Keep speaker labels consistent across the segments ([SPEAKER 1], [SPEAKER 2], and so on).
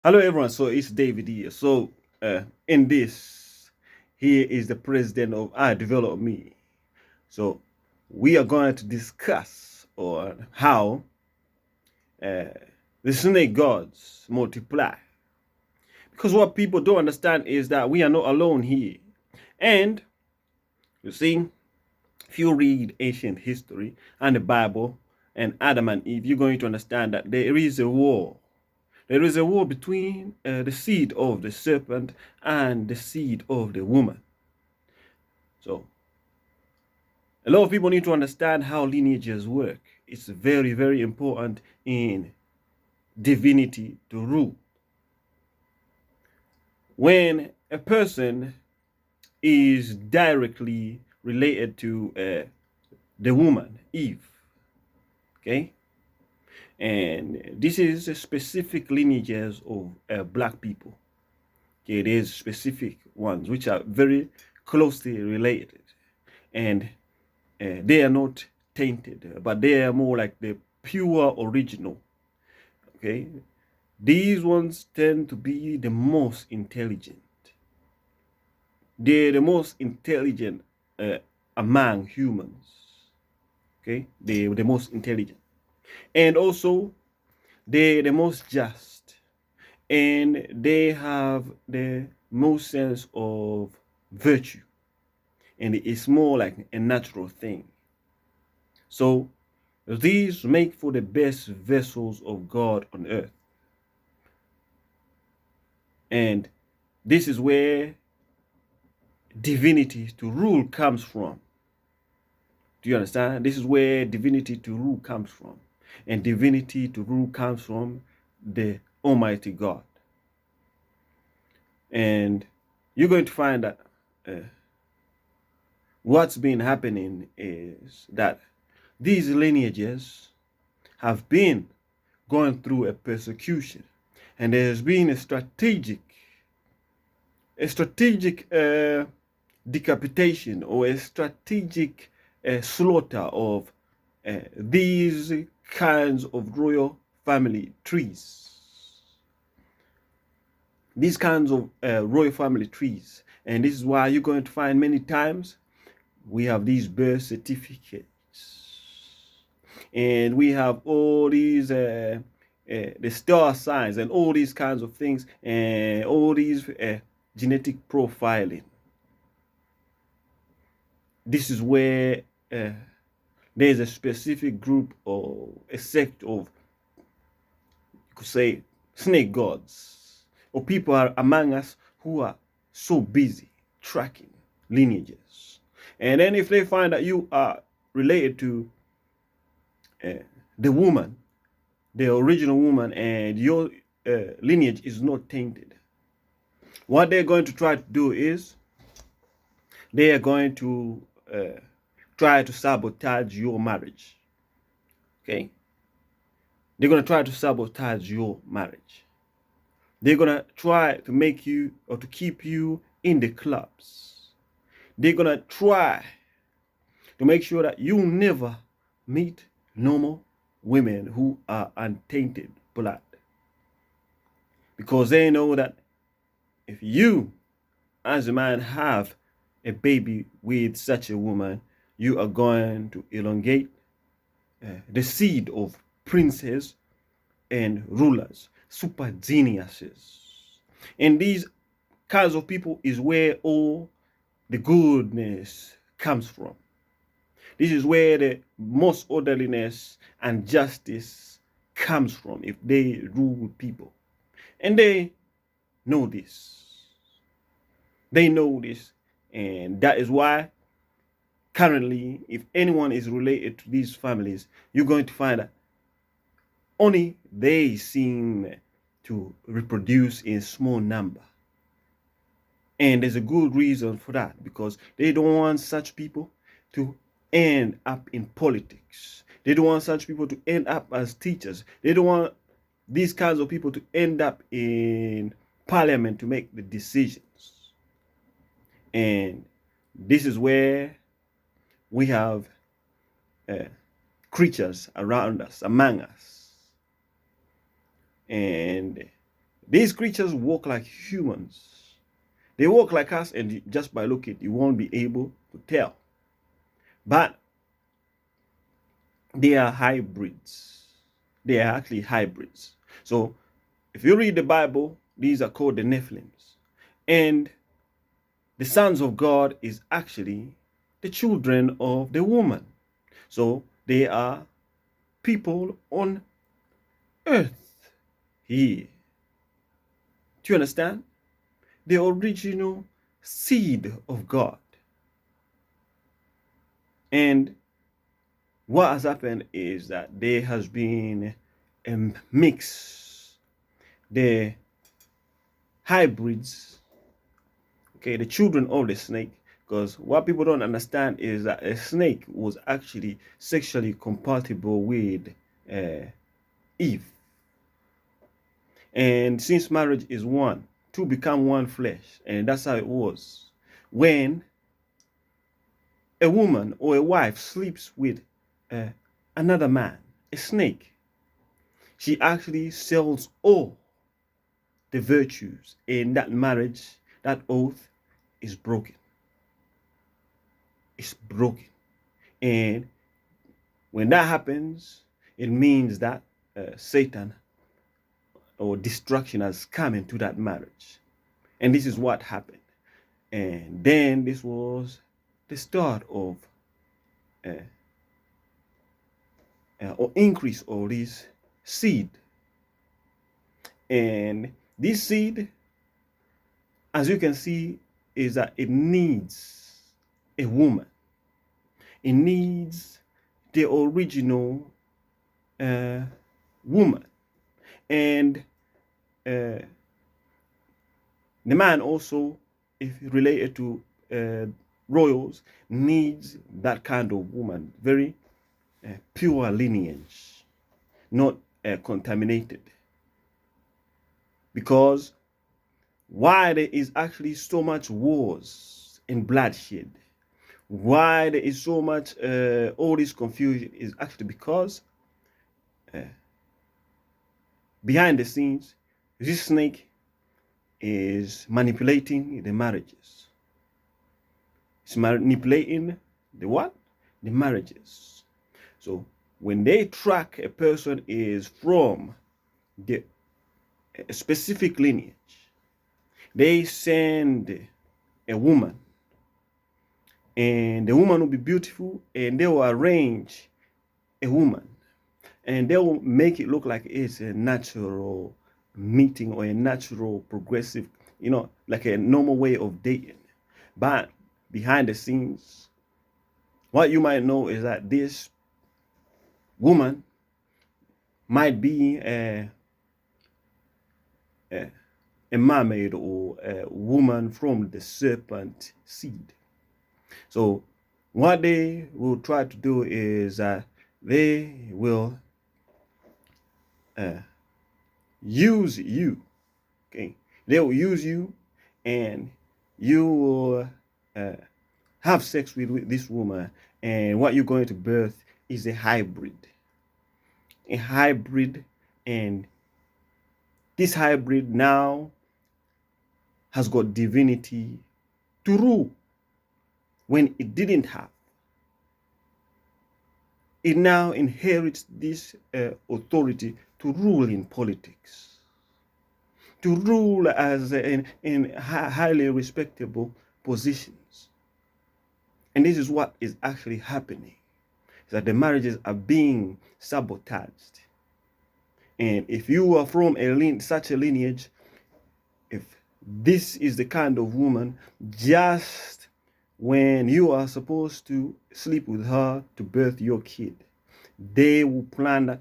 [SPEAKER 1] Hello, everyone. So it's David here. So in this, here is the president of I Develop Me. So we are going to discuss on how uh, the snake gods multiply. Because what people don't understand is that we are not alone here. And you see, if you read ancient history and the Bible and Adam and Eve, you're going to understand that there is a war. There is a war between the seed of the serpent and the seed of the woman. So, a lot of people need to understand how lineages work. It's very, very important in divinity to rule. When a person is directly related to the woman, Eve, okay, and this is a specific lineages of black people. Okay, it is specific ones which are very closely related, and they are not tainted, but they are more like the pure original. Okay, these ones tend to be the most intelligent. They're the most intelligent among humans. Okay, they're the most intelligent, and also they're the most just, and they have the most sense of virtue, and it's more like a natural thing. So these make for the best vessels of God on earth. And this is where divinity to rule comes from. Do you understand? This is where divinity to rule comes from. And divinity to rule comes from the Almighty God. And you're going to find that what's been happening is that these lineages have been going through a persecution, and there's been a strategic decapitation or a strategic slaughter of these kinds of royal family trees. These kinds of royal family trees. And this is why you're going to find many times we have these birth certificates. And we have all these the star signs and all these kinds of things and all these genetic profiling. This is where there's a specific group or a sect of, you could say, snake gods, or people are among us who are so busy tracking lineages. And then if they find that you are related to the woman, the original woman, and your lineage is not tainted, what they're going to try to do is they are going to try to sabotage your marriage. Okay? They're going to try to sabotage your marriage. They're going to try to make you or to keep you in the clubs. They're going to try to make sure that you never meet normal women who are untainted blood. Because they know that if you, as a man, have a baby with such a woman, you are going to elongate the seed of princes and rulers, super geniuses. And these kinds of people is where all the goodness comes from. This is where the most orderliness and justice comes from if they rule people. And they know this. They know this. And that is why currently, if anyone is related to these families, you're going to find that only they seem to reproduce in small number. And there's a good reason for that, because they don't want such people to end up in politics. They don't want such people to end up as teachers. They don't want these kinds of people to end up in parliament to make the decisions. And this is where we have creatures around us, among us. And These creatures walk like humans. They walk like us, and just by looking, you won't be able to tell. But they are hybrids. They are actually hybrids. So if you read the Bible, these are called the Nephilims. And the sons of God is actually the children of the woman. So they are people on earth here. Do you understand? The original seed of God. And what has happened is that there has been a mix. The hybrids, okay, the children of the snake, because what people don't understand is that a snake was actually sexually compatible with Eve. And since marriage is one, two become one flesh, and that's how it was. When a woman or a wife sleeps with another man, a snake, she actually sells all the virtues in that marriage. That oath is broken. It's broken. And when that happens, it means that Satan or destruction has come into that marriage. And this is what happened. And then this was the start of or increase of this seed. And this seed, as you can see, is that it needs a woman. It needs the original woman. And the man also, if related to royals, needs that kind of woman, very pure lineage, not contaminated. Because why there is actually so much wars and bloodshed, why there is so much all this confusion, is actually because behind the scenes, this snake is manipulating the marriages. It's manipulating the what? The marriages. So when they track a person is from the a specific lineage, they send a woman, and the woman will be beautiful, and they will arrange a woman, and they will make it look like it's a natural meeting or a natural progressive, like a normal way of dating. But behind the scenes, what you might know is that this woman might be a mermaid or a woman from the serpent seed. So what they will try to do is they will use you. Okay, they will use you, and you will have sex with this woman, and what you're going to birth is a hybrid. And this hybrid now has got divinity to rule when it didn't have. It now inherits this authority to rule in politics, to rule as in highly respectable positions. And this is what is actually happening, is that the marriages are being sabotaged. And if you are from such a lineage, if this is the kind of woman, just when you are supposed to sleep with her to birth your kid, they will plan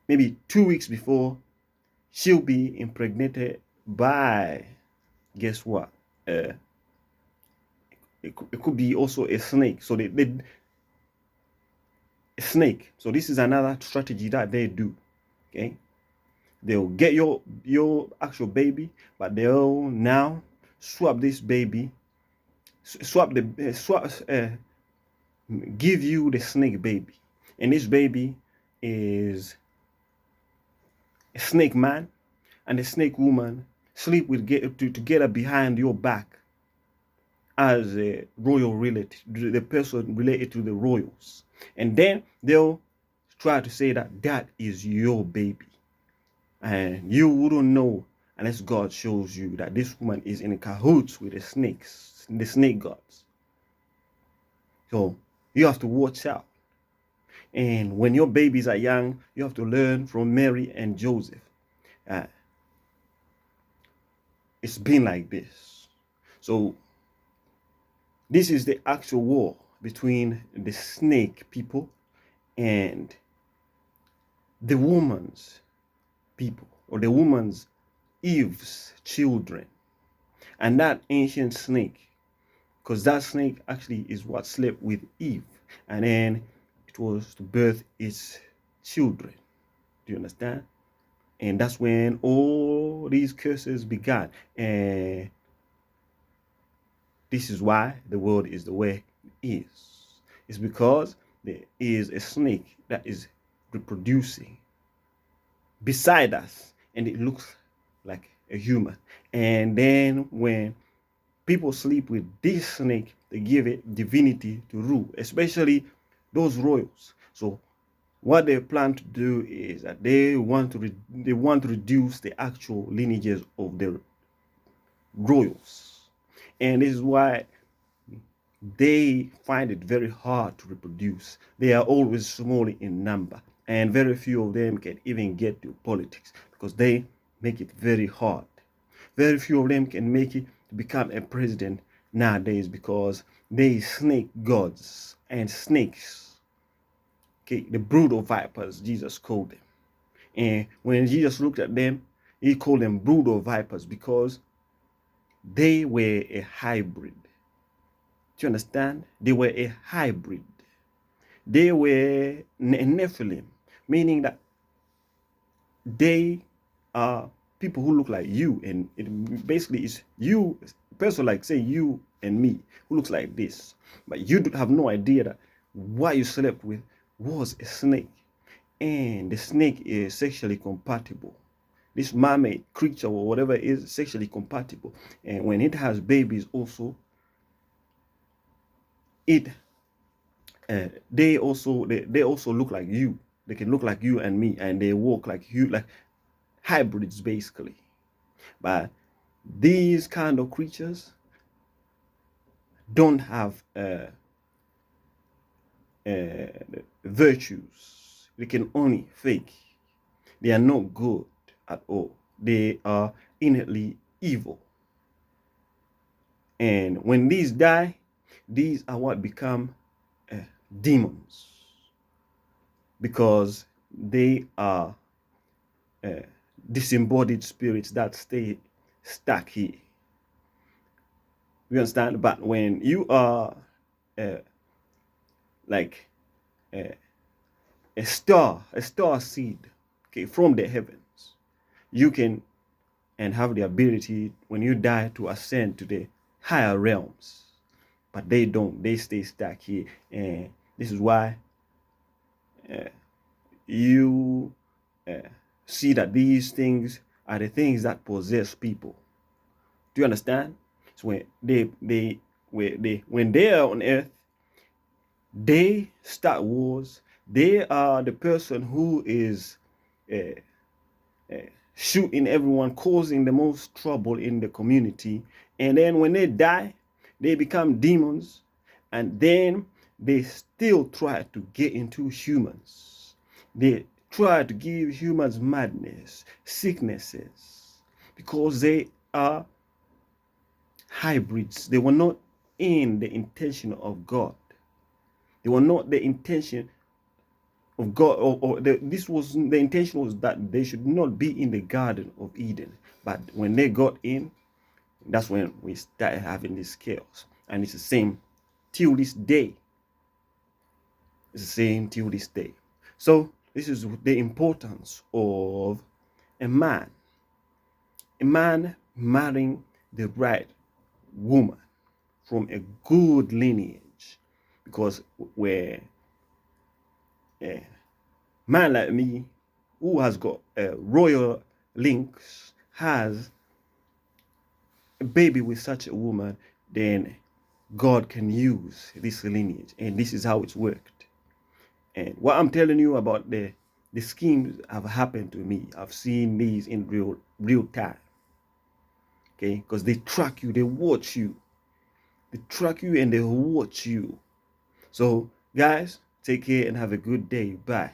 [SPEAKER 1] maybe 2 weeks before she'll be impregnated by, guess what? It could be also a snake. So a snake. So this is another strategy that they do. Okay, they'll get your actual baby, but they'll now swap this baby, give you the snake baby, and this baby is a snake man and a snake woman sleep together behind your back as a royal relative, the person related to the royals. And then they'll try to say that that is your baby. And you wouldn't know unless God shows you that this woman is in cahoots with the snakes, the snake gods. So you have to watch out. And when your babies are young, you have to learn from Mary and Joseph. It's been like this. So this is the actual war between the snake people and the woman's people, or the woman's Eve's children. And that ancient snake, because that snake actually is what slept with Eve, and then it was to birth its children. Do you understand? And that's when all these curses began. And this is why the world is the way it is. It's because there is a snake that is reproducing beside us, and it looks like a human. And then when people sleep with this snake, they give it divinity to rule, especially those royals. So what they plan to do is that they want to reduce the actual lineages of the royals. And this is why they find it very hard to reproduce. They are always small in number, and very few of them can even get to politics because they make it very hard. Very few of them can make it to become a president nowadays because they snake gods and snakes. Okay, the brood of vipers, Jesus called them. And when Jesus looked at them, he called them brood of vipers because they were a hybrid. Do you understand? They were a hybrid. They were a Nephilim, meaning that they are people who look like you, and it basically is you, a person like, say, you and me, who looks like this. But you have no idea that what you slept with was a snake. And the snake is sexually compatible. This mermaid creature or whatever is sexually compatible. And when it has babies also, they also look like you. They can look like you and me, and they walk like you, like hybrids basically. But these kind of creatures don't have virtues. They can only fake. They are not good at all. They are innately evil. And when these die, these are what become demons, because they are disembodied spirits that stay stuck here. You understand? But when you are like a star seed, okay, from the heavens, you can and have the ability when you die to ascend to the higher realms. But they don't. They stay stuck here. And this is why you see that these things are the things that possess people. Do you understand? So when they are on earth, they start wars. They are the person who is shooting everyone, causing the most trouble in the community. And then when they die, they become demons, and then they still try to get into humans. They try to give humans madness, sicknesses, because they are hybrids. They were not in the intention of God. They were not the intention of God, this was the intention was that they should not be in the Garden of Eden. But when they got in, that's when we started having this chaos. And it's the same till this day. It's the same till this day. So this is the importance of a man marrying the right woman from a good lineage, because where a man like me who has got royal links has a baby with such a woman, then God can use this lineage, and this is how it's worked. And what I'm telling you about the schemes have happened to me. I've seen these in real time. Okay, because they track you, they watch you, they track you, and they watch you. So, guys, take care and have a good day. Bye.